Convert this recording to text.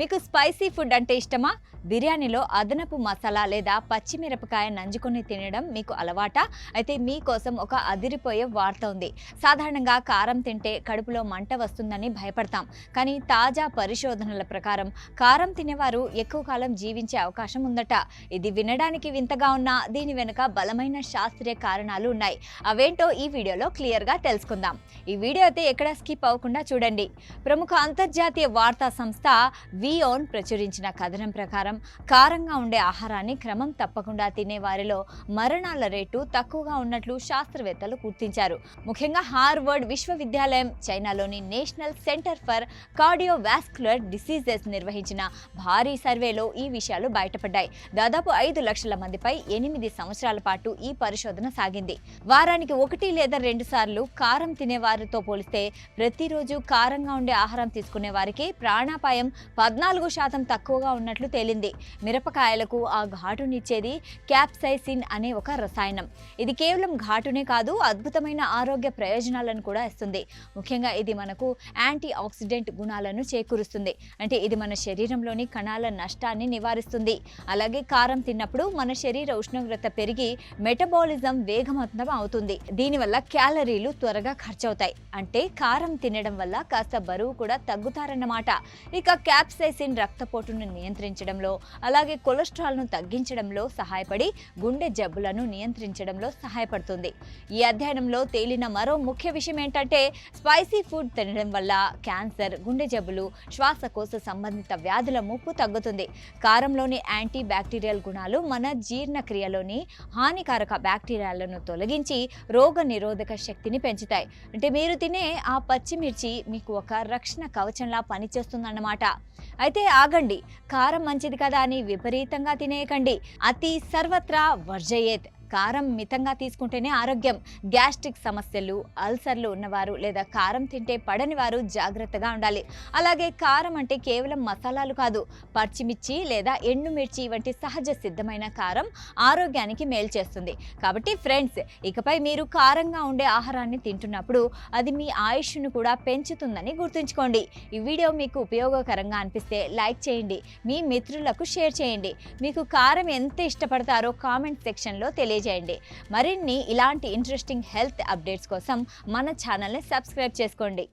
మీకు spicy food అంటే ఇష్టమా? బిర్యానీలో అదనపు మసాలా లేదా పచ్చిమిరపకాయ నంజుకొని తినడం మీకు అలవాటా? అయితే మీకోసం ఒక అదిరిపోయే వార్త ఉంది. సాధారణంగా కారం తింటే కడుపులో మంట వస్తుందని భయపడతాం. కానీ తాజా పరిశోధనల ప్రకారం కారం తినేవారు ఎక్కువ కాలం జీవించే అవకాశం ఉందట. ఇది వినడానికి వింతగా ఉన్నా దీని వెనుక బలమైన శాస్త్రీయ కారణాలు ఉన్నాయి. అవేంటో ఈ వీడియోలో క్లియర్గా తెలుసుకుందాం. ఈ వీడియో అయితే ఎక్కడ స్కిప్ అవ్వకుండా చూడండి. ప్రముఖ అంతర్జాతీయ వార్తా సంస్థ విఓన్ ప్రచురించిన కథనం ప్రకారం కారంగా ఉండే ఆహారాన్ని క్రమం తప్పకుండా తినే వారిలో మరణాల రేటు తక్కువగా ఉన్నట్లు శాస్త్రవేత్తలు గుర్తించారు. ముఖ్యంగా హార్వర్డ్ విశ్వవిద్యాలయం, చైనాలోని national centre for cardiovascular diseases నిర్వహించిన భారీ సర్వేలో ఈ విషయాలు బయటపడ్డాయి. దాదాపు 5 లక్షల మందిపై 8 సంవత్సరాల పాటు ఈ పరిశోధన సాగింది. వారానికి 1 లేదా 2 సార్లు కారం తినేవారితో పోలిస్తే ప్రతిరోజు కారంగా ఉండే ఆహారం తీసుకునే వారికి ప్రాణాపాయం 14% తక్కువగా ఉన్నట్లు తేలింది. మిరపకాయలకు ఆ ఘాటునిచ్చేది క్యాప్సైసిన్ అనే ఒక రసాయనం. ఇది కేవలం ఘాటునే కాదు, అద్భుతమైన ఆరోగ్య ప్రయోజనాలను కూడా ఇస్తుంది. ముఖ్యంగా ఇది మనకు యాంటీ ఆక్సిడెంట్ గుణాలను చేకూరుస్తుంది. అంటే ఇది మన శరీరంలోని కణాల నష్టాన్ని నివారిస్తుంది. అలాగే కారం తిన్నప్పుడు మన శరీర ఉష్ణోగ్రత పెరిగి మెటబాలిజం వేగవంతం అవుతుంది. దీనివల్ల క్యాలరీలు త్వరగా ఖర్చవుతాయి. అంటే కారం తినడం వల్ల కాస్త బరువు కూడా తగ్గుతారన్నమాట. ఇక క్యాప్సైసిన్ రక్తపోటును నియంత్రించడంలో, అలాగే కొలెస్ట్రాల్ను తగ్గించడంలో సహాయపడి గుండె జబ్బులను నియంత్రించడంలో సహాయపడుతుంది. ఈ అధ్యయనంలో తేలిన మరో ముఖ్య విషయం ఏంటంటే స్పైసీ ఫుడ్ తినడం వల్ల క్యాన్సర్, గుండె జబ్బులు, శ్వాసకోశ సంబంధిత వ్యాధుల ముప్పు తగ్గుతుంది. కారంలోని యాంటీ బ్యాక్టీరియల్ గుణాలు మన జీర్ణక్రియలోని హానికారక బ్యాక్టీరియాలను తొలగించి రోగ నిరోధక శక్తిని పెంచుతాయి. అంటే మీరు తినే ఆ పచ్చిమిర్చి మీకు ఒక రక్షణ కవచంలా పనిచేస్తుందన్నమాట. అయితే ఆగండి, కారం మంచిది కదా అని విపరీతంగా తినేయకండి. అతి సర్వత్రా వర్జయేత్. కారం మితంగా తీసుకుంటేనే ఆరోగ్యం. గ్యాస్ట్రిక్ సమస్యలు, అల్సర్లు ఉన్నవారు లేదా కారం తింటే పడని వారు జాగ్రత్తగా ఉండాలి. అలాగే కారం అంటే కేవలం మసాలాలు కాదు, పచ్చిమిర్చి లేదా ఎండుమిర్చి వంటి సహజ సిద్ధమైన కారం ఆరోగ్యానికి మేలు చేస్తుంది. కాబట్టి ఫ్రెండ్స్, ఇకపై మీరు కారంగా ఉండే ఆహారాన్ని తింటున్నప్పుడు అది మీ ఆయుష్ను కూడా పెంచుతుందని గుర్తుంచుకోండి. ఈ వీడియో మీకు ఉపయోగకరంగా అనిపిస్తే లైక్ చేయండి, మీ మిత్రులకు షేర్ చేయండి. మీకు కారం ఎంత ఇష్టపడతారో కామెంట్ సెక్షన్లో తెలియజేయండి. మరిన్ని ఇలాంటి ఇంట్రెస్టింగ్ హెల్త్ అప్డేట్స్ కోసం మన ఛానల్ని సబ్స్క్రైబ్ చేసుకోండి.